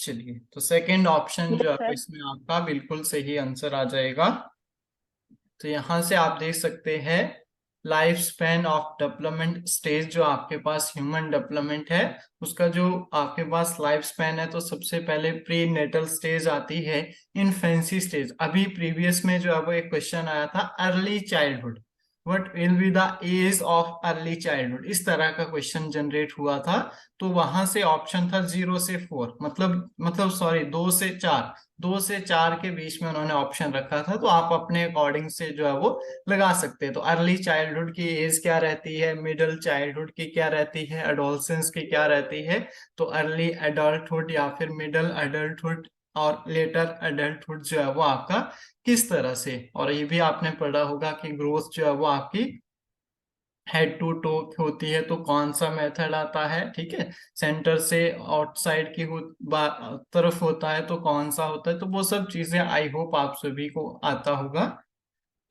चलिए, तो second option जो यस है सर। इसमें आपका बिल्कुल सही आंसर आ जाएगा। तो यहाँ से आप देख सकते हैं life span of development stage जो आपके पास ह्यूमन डेवलपमेंट है, उसका जो आपके पास लाइफ स्पैन है, तो सबसे पहले प्री नेटल स्टेज आती है, इन्फेंसी स्टेज। अभी प्रीवियस में जो है वो एक क्वेश्चन आया था early childhood, what will be the age of early childhood, इस तरह का क्वेश्चन जनरेट हुआ था। तो वहां से ऑप्शन था 0 से 4, मतलब सॉरी 2 से 4, 2 से 4 के बीच में उन्होंने ऑप्शन रखा था। तो आप अपने अकॉर्डिंग से जो है वो लगा सकते हैं। तो अर्ली चाइल्डहुड की एज क्या रहती है, मिडिल चाइल्डहुड की क्या रहती है, एडोलसेंस की क्या रहती है, तो अर्ली एडल्टहुड या फिर मिडिल एडल्टहुड और लेटर एडल्टहुड जो है वो आपका किस तरह से। और ये भी आपने पढ़ा होगा कि ग्रोथ जो है वो आपकी हेड टू टो होती है, तो कौन सा मेथड आता है, ठीक है, सेंटर से आउटसाइड की तरफ होता है तो कौन सा होता है। तो वो सब चीजें आई होप आप सभी को आता होगा।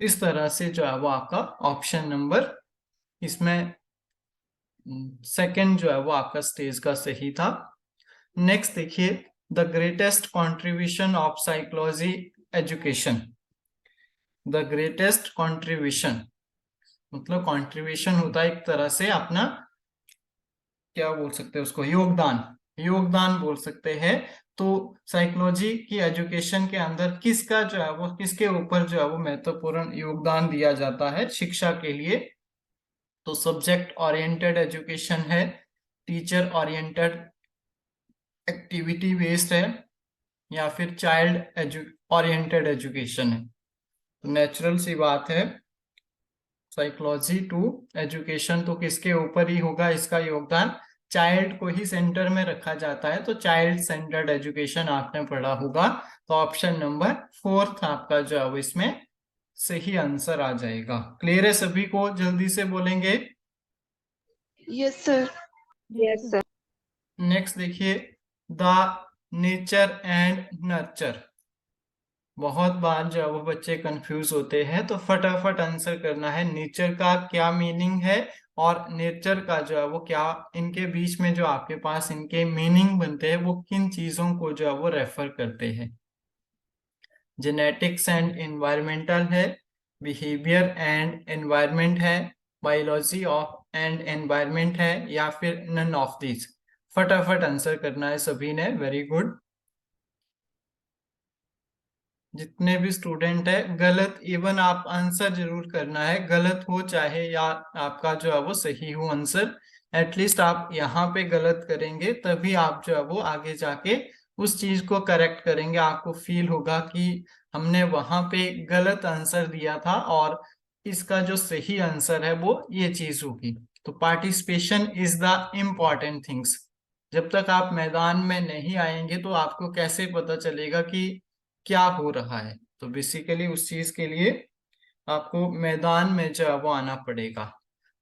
इस तरह से जो है वो आपका ऑप्शन नंबर इसमें सेकंड जो है वो आपका स्टेज का सही था। नेक्स्ट देखिए, the greatest contribution of psychology education. The greatest contribution मतलब कंट्रीब्यूशन होता है एक तरह से अपना, क्या बोल सकते हैं उसको, योगदान, योगदान बोल सकते हैं। तो साइकोलॉजी की एजुकेशन के अंदर किसका जो है वो, किसके ऊपर जो है वो महत्वपूर्ण योगदान दिया जाता है शिक्षा के लिए। तो सब्जेक्ट ओरिएंटेड एजुकेशन है, टीचर ओरिएंटेड एक्टिविटी बेस्ड है, या फिर चाइल्ड ओरिएंटेड एजुकेशन है। तो नेचुरल सी बात है, साइकोलॉजी टू एजुकेशन तो किसके ऊपर ही होगा इसका योगदान, चाइल्ड को ही सेंटर में रखा जाता है। तो चाइल्ड सेंटर्ड एजुकेशन आपने पढ़ा होगा। तो ऑप्शन नंबर फोर्थ आपका जो है वो इसमें सही आंसर आ जाएगा। क्लियर है सभी को, जल्दी से बोलेंगे। Yes sir. Yes sir. Next देखिए, द नेचर एंड नर्चर। बहुत बार जो है वो बच्चे कंफ्यूज होते हैं, तो फटाफट आंसर करना है, नेचर का क्या मीनिंग है और नेचर का जो है वो क्या, इनके बीच में जो आपके पास इनके मीनिंग बनते हैं वो किन चीजों को जो है वो रेफर करते हैं। जेनेटिक्स एंड एनवायरमेंटल है, बिहेवियर एंड एनवायरमेंट है, बायोलॉजी ऑफ एंड एनवायरमेंट है, या फिर नन ऑफ दीज। फटाफट आंसर करना है सभी ने, वेरी गुड। जितने भी स्टूडेंट है, गलत इवन आप आंसर जरूर करना है, गलत हो चाहे या आपका जो है वो सही हो आंसर, एटलीस्ट आप यहाँ पे गलत करेंगे तभी आप जो है वो आगे जाके उस चीज को करेक्ट करेंगे। आपको फील होगा कि हमने वहां पे गलत आंसर दिया था और इसका जो सही आंसर है वो ये चीज होगी। तो participation is the important things. जब तक आप मैदान में नहीं आएंगे तो आपको कैसे पता चलेगा कि क्या हो रहा है। तो बेसिकली उस चीज के लिए आपको मैदान में जो है वो आना पड़ेगा।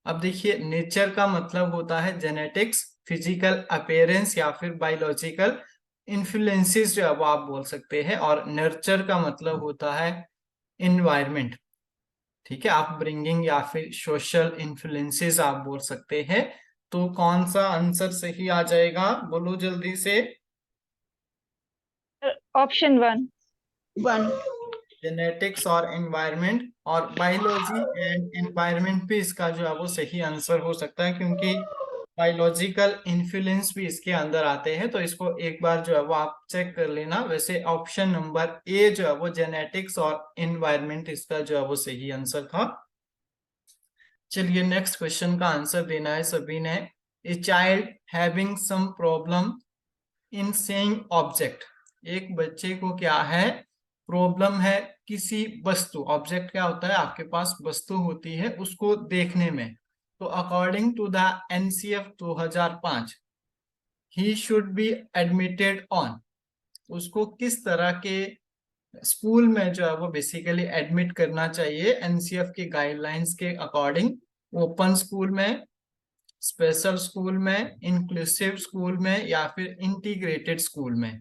अब देखिए, नेचर का मतलब होता है जेनेटिक्स, फिजिकल अपीयरेंस या फिर बायोलॉजिकल इन्फ्लुएंसेस जो है वो आप बोल सकते हैं, और नर्चर का मतलब होता है इन्वायरमेंट। ठीक है, आप ब्रिंगिंग या फिर सोशल इन्फ्लुएंसेस आप बोल सकते हैं। तो कौन सा आंसर सही आ जाएगा, बोलो जल्दी से। Option one. वन। जेनेटिक्स और एनवायरनमेंट, और बायोलॉजी एंड एनवायरनमेंट भी इसका जो है वो सही आंसर हो सकता है, क्योंकि बायोलॉजिकल इन्फ्लुएंस भी इसके अंदर आते हैं। तो इसको एक बार जो है वो आप चेक कर लेना। वैसे ऑप्शन नंबर ए जो है वो जेनेटिक्स और एनवायरनमेंट इसका जो है वो सही आंसर था। चलिए, नेक्स्ट क्वेश्चन का आंसर देना है सभी ने। A child having some problem in saying object. एक बच्चे को क्या है, प्रॉब्लम है किसी वस्तु, ऑब्जेक्ट क्या होता है, आपके पास वस्तु होती है उसको देखने में। तो अकॉर्डिंग टू द एनसीएफ 2005, ही शुड बी एडमिटेड ऑन, उसको किस तरह के स्कूल में जो है वो बेसिकली एडमिट करना चाहिए एनसीएफ के गाइडलाइंस के अकॉर्डिंग। ओपन स्कूल में, स्पेशल स्कूल में, इंक्लूसिव स्कूल में, या फिर इंटीग्रेटेड स्कूल में।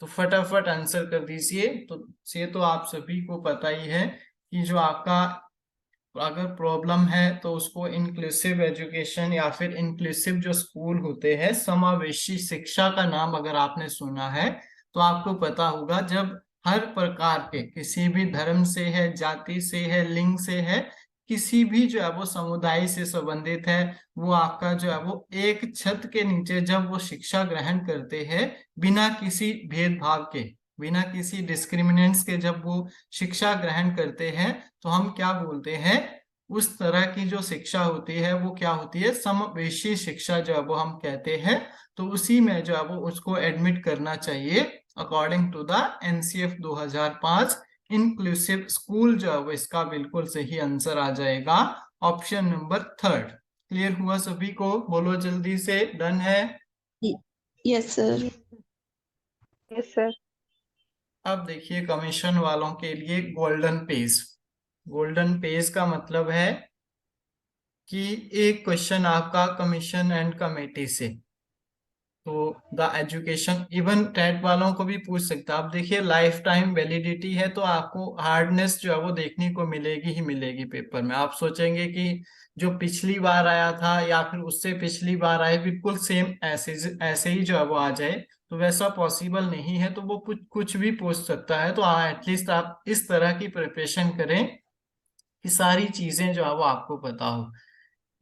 तो फटाफट आंसर कर दीजिए। तो ये तो आप सभी को पता ही है कि जो आपका अगर प्रॉब्लम है तो उसको इंक्लूसिव एजुकेशन या फिर इंक्लूसिव जो स्कूल होते हैं, समावेशी शिक्षा का नाम अगर आपने सुना है तो आपको पता होगा। जब हर प्रकार के, किसी भी धर्म से है, जाति से है, लिंग से है, किसी भी जो है वो समुदाय से संबंधित है, वो आपका जो है वो एक छत के नीचे जब वो शिक्षा ग्रहण करते हैं, बिना किसी भेदभाव के, बिना किसी डिस्क्रिमिनेंट्स के जब वो शिक्षा ग्रहण करते हैं, तो हम क्या बोलते हैं, उस तरह की जो शिक्षा होती है वो क्या होती है, समवेशी शिक्षा जो है वो हम कहते हैं। तो उसी में जो है वो उसको एडमिट करना चाहिए according to the NCF 2005। Inclusive school जो है वो इसका बिल्कुल सही आंसर आ जाएगा, ऑप्शन नंबर थर्ड। क्लियर हुआ सभी को? बोलो जल्दी से, डन है? Yes, sir. Yes sir. अब देखिए कमीशन वालों के लिए गोल्डन पेज। गोल्डन पेज का मतलब है कि एक क्वेश्चन आपका कमीशन एंड कमेटी से, तो द एजुकेशन, इवन टेट वालों को भी पूछ सकता है। आप देखिए लाइफ टाइम वैलिडिटी है, तो आपको हार्डनेस जो है वो देखने को मिलेगी ही मिलेगी पेपर में। आप सोचेंगे कि जो पिछली बार आया था या फिर उससे पिछली बार आए बिल्कुल सेम ऐसे ऐसे ही जो है वो आ जाए, तो वैसा पॉसिबल नहीं है। तो वो कुछ कुछ भी पूछ सकता है। तो एटलीस्ट आप इस तरह की प्रिपरेशन करें कि सारी चीजें जो है वो आपको पता हो।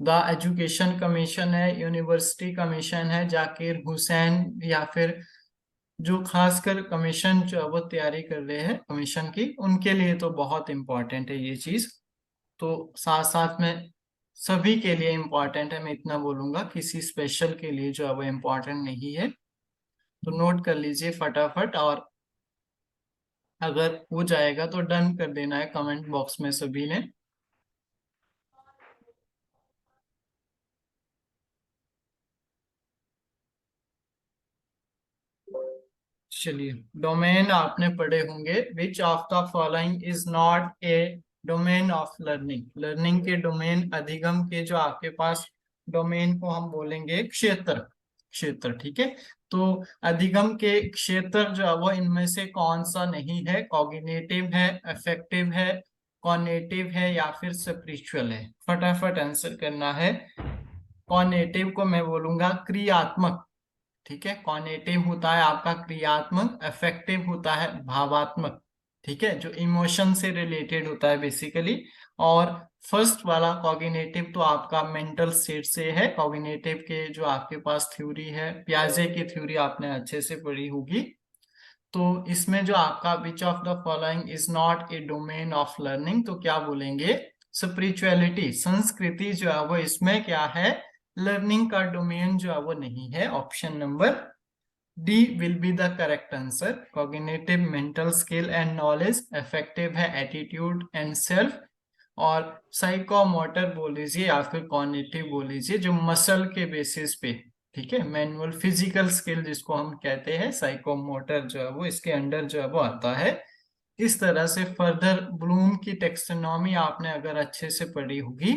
द एजुकेशन कमीशन है, यूनिवर्सिटी कमीशन है, जाकिर हुसैन, या फिर जो खासकर कमीशन जो है वो तैयारी कर रहे हैं कमीशन की, उनके लिए तो बहुत इंपॉर्टेंट है ये चीज। तो साथ साथ में सभी के लिए इम्पोर्टेंट है, मैं इतना बोलूंगा, किसी स्पेशल के लिए जो है वो इम्पोर्टेंट नहीं है। तो नोट कर लीजिए फटाफट, और अगर हो जाएगा तो डन कर देना है कमेंट बॉक्स में सभी ने। चलिए, डोमेन आपने पढ़े होंगे, विच of the following is not a domain of learning. Learning के डोमेन, अधिगम के जो आपके पास डोमेन को हम बोलेंगे क्षेत्र। क्षेत्र, ठीक है। तो अधिगम के क्षेत्र जो है वो इनमें से कौन सा नहीं है? कॉग्निटिव है, अफेक्टिव है, कॉग्निटिव है, या फिर स्पिरिचुअल है? फटाफट आंसर करना है। कॉग्निटिव को मैं बोलूंगा क्रियात्मक, ठीक है। कॉग्निटिव होता है आपका क्रियात्मक, अफेक्टिव होता है भावात्मक, ठीक है, जो इमोशन से रिलेटेड होता है बेसिकली। और फर्स्ट वाला कॉग्निटिव तो आपका मेंटल स्टेट से है। कॉग्निटिव के जो आपके पास थ्योरी है, पियाजे की थ्योरी आपने अच्छे से पढ़ी होगी। तो इसमें जो आपका विच of the following is not a domain of learning, तो क्या बोलेंगे? स्पिरिचुअलिटी, संस्कृति जो है वो इसमें क्या है, लर्निंग का डोमेन जो है वो नहीं है। Option number D will be the correct answer. Cognitive mental skill and knowledge, affective है एटीट्यूड एंड सेल्फ, और साइकोमोटर बोल लीजिए या फिर कॉग्निटिव बोल लीजिए, जो मसल के बेसिस पे, ठीक है, मैनुअल फिजिकल स्किल जिसको हम कहते हैं, साइकोमोटर जो है वो इसके अंडर जो है वो आता है। इस तरह से फर्दर ब्लूम की टेक्सोनॉमी आपने अगर अच्छे से पढ़ी होगी,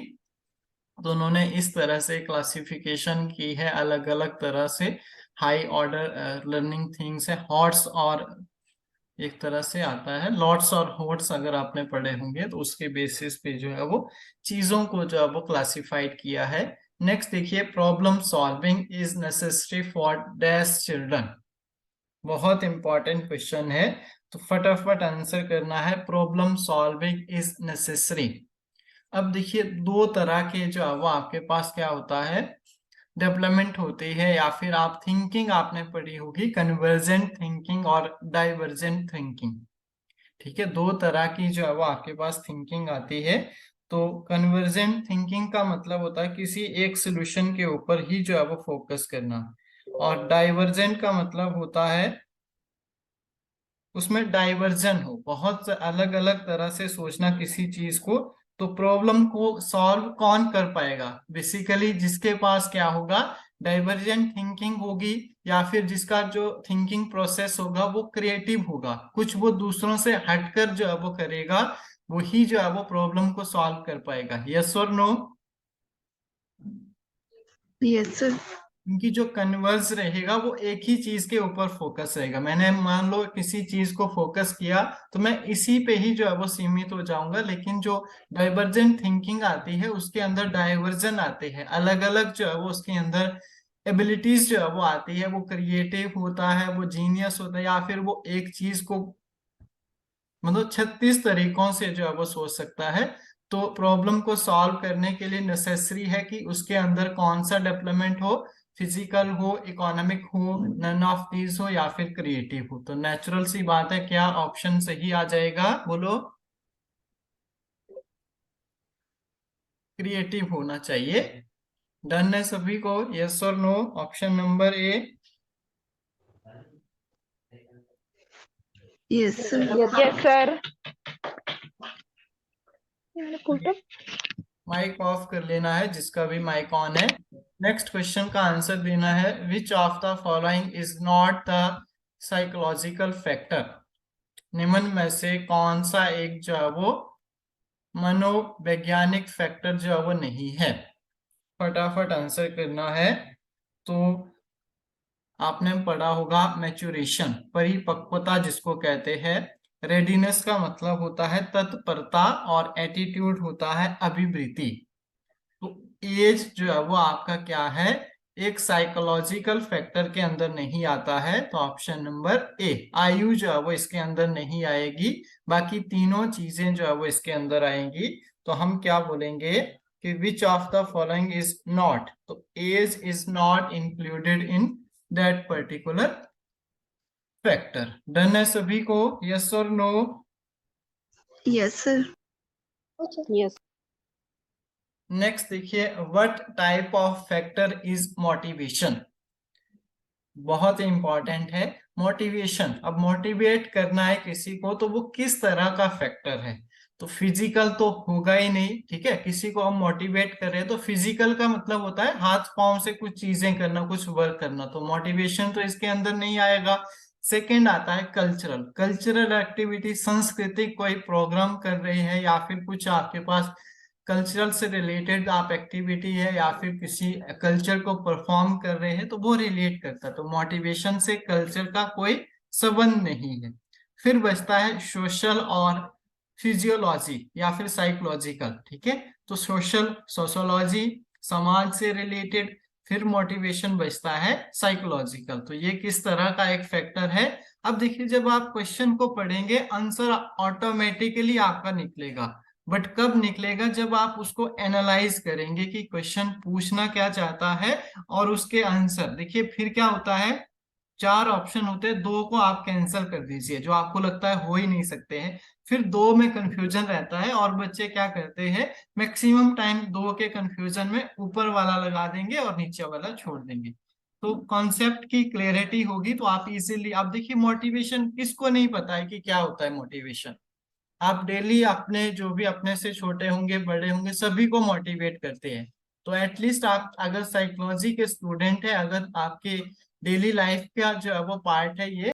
तो उन्होंने इस तरह से क्लासिफिकेशन की है अलग अलग तरह से। हाई ऑर्डर लर्निंग थिंग्स है, हॉट्स, और एक तरह से आता है लॉट्स और हॉट्स, अगर आपने पढ़े होंगे तो उसके बेसिस पे जो है वो चीजों को जो है वो क्लासिफाइड किया है। नेक्स्ट देखिए, problem solving is necessary for dash children. बहुत इंपॉर्टेंट क्वेश्चन है, तो फटाफट आंसर करना है। Problem solving is necessary. अब देखिए दो तरह के जो है वो आपके पास क्या होता है, डेवलपमेंट होती है, या फिर आप थिंकिंग आपने पढ़ी होगी, कन्वर्जेंट थिंकिंग और डाइवर्जेंट थिंकिंग, ठीक है। दो तरह की जो है वो आपके पास थिंकिंग आती है। तो कन्वर्जेंट थिंकिंग का मतलब होता है किसी एक सोल्यूशन के ऊपर ही जो है वो फोकस करना, और डाइवर्जेंट का मतलब होता है उसमें डाइवर्जन हो, बहुत अलग अलग तरह से सोचना किसी चीज को। तो प्रॉब्लम को सॉल्व कौन कर पाएगा? बेसिकली जिसके पास क्या होगा, डाइवर्जेंट थिंकिंग होगी, या फिर जिसका जो थिंकिंग प्रोसेस होगा वो क्रिएटिव होगा, कुछ वो दूसरों से हटकर जो है वो करेगा, वही जो है वो प्रॉब्लम को सॉल्व कर पाएगा। यस और नो? Yes, sir. इनकी जो कन्वर्स रहेगा वो एक ही चीज के ऊपर फोकस रहेगा। मैंने मान लो किसी चीज को फोकस किया तो मैं इसी पे ही जो है वो सीमित हो जाऊंगा, लेकिन जो डाइवर्जेंट थिंकिंग आती है उसके अंदर डाइवर्जन आते हैं, अलग अलग जो है वो उसके अंदर एबिलिटीज जो है वो आती है, वो क्रिएटिव होता है, वो जीनियस होता है, या फिर वो एक चीज को मतलब 36 तरीकों से जो है वो सोच सकता है। तो प्रॉब्लम को सॉल्व करने के लिए नेसेसरी है कि उसके अंदर कौन सा डेवलपमेंट हो, फिजिकल हो, इकोनॉमिक हो, नन ऑफ दीज हो, या फिर क्रिएटिव हो। तो नेचुरल सी बात है, क्या ऑप्शन सही आ जाएगा, बोलो। क्रिएटिव होना चाहिए। डन है सभी को, यस और no, option number A. Yes, sir. Yes, sir. मैंने pulled up. माइक ऑफ कर लेना है जिसका भी माइक ऑन है। नेक्स्ट क्वेश्चन का आंसर देना है, which of the following is not the psychological factor. निम्न में से कौन सा एक जो है वो मनोवैज्ञानिक फैक्टर जो है वो नहीं है। फटाफट आंसर करना है। तो आपने पढ़ा होगा मैच्योरेशन, परिपक्वता जिसको कहते हैं। रेडीनेस का मतलब होता है तत्परता, और एटीट्यूड होता है अभिवृत्ति। तो एज जो है वो आपका क्या है, एक साइकोलॉजिकल फैक्टर के अंदर नहीं आता है। तो ऑप्शन नंबर ए, आयु जो है वो इसके अंदर नहीं आएगी, बाकी तीनों चीजें जो है वो इसके अंदर आएंगी। तो हम क्या बोलेंगे कि which of the following is not, तो age is not included in that particular factor. Done है सभी को, यस और no. Yes, sir. Yes. Next देखिए, what type of factor is motivation. बहुत इंपॉर्टेंट है मोटिवेशन। अब मोटिवेट करना है किसी को तो वो किस तरह का फैक्टर है, तो फिजिकल तो होगा ही नहीं, ठीक है। किसी को हम मोटिवेट कर रहे हैं तो फिजिकल का मतलब होता है हाथ पांव से कुछ चीजें करना, कुछ वर्क करना, तो मोटिवेशन तो इसके अंदर नहीं आएगा। सेकंड आता है कल्चरल, कल्चरल एक्टिविटी, सांस्कृतिक कोई प्रोग्राम कर रहे हैं, या फिर कुछ आपके पास कल्चरल से रिलेटेड आप एक्टिविटी है, या फिर किसी कल्चर को परफॉर्म कर रहे हैं, तो वो रिलेट करता है। तो मोटिवेशन से कल्चर का कोई संबंध नहीं है। फिर बचता है सोशल और फिजियोलॉजी या फिर साइकोलॉजिकल, ठीक है। तो सोशल, सोशोलॉजी, समाज से रिलेटेड। फिर मोटिवेशन बचता है साइकोलॉजिकल। तो ये किस तरह का एक फैक्टर है। अब देखिए, जब आप क्वेश्चन को पढ़ेंगे आंसर ऑटोमेटिकली आपका निकलेगा, बट कब निकलेगा, जब आप उसको एनालाइज करेंगे कि क्वेश्चन पूछना क्या चाहता है और उसके आंसर। देखिए फिर क्या होता है, 4 ऑप्शन होते हैं, 2 को आप कैंसिल कर दीजिए जो आपको लगता है हो ही नहीं सकते हैं। फिर 2 में कंफ्यूजन रहता है, और बच्चे क्या करते हैं, मैक्सिमम टाइम 2 के कंफ्यूजन में ऊपर वाला लगा देंगे और नीचे वाला छोड़ देंगे। तो कॉन्सेप्ट की क्लियरिटी होगी तो आप इजीली, आप देखिए मोटिवेशन किसको नहीं पता है कि क्या होता है मोटिवेशन। आप डेली अपने जो भी अपने से छोटे होंगे बड़े होंगे सभी को मोटिवेट करते हैं। तो एटलीस्ट आप अगर साइकोलॉजी के स्टूडेंट है, अगर आपके डेली लाइफ का जो है वो पार्ट है ये,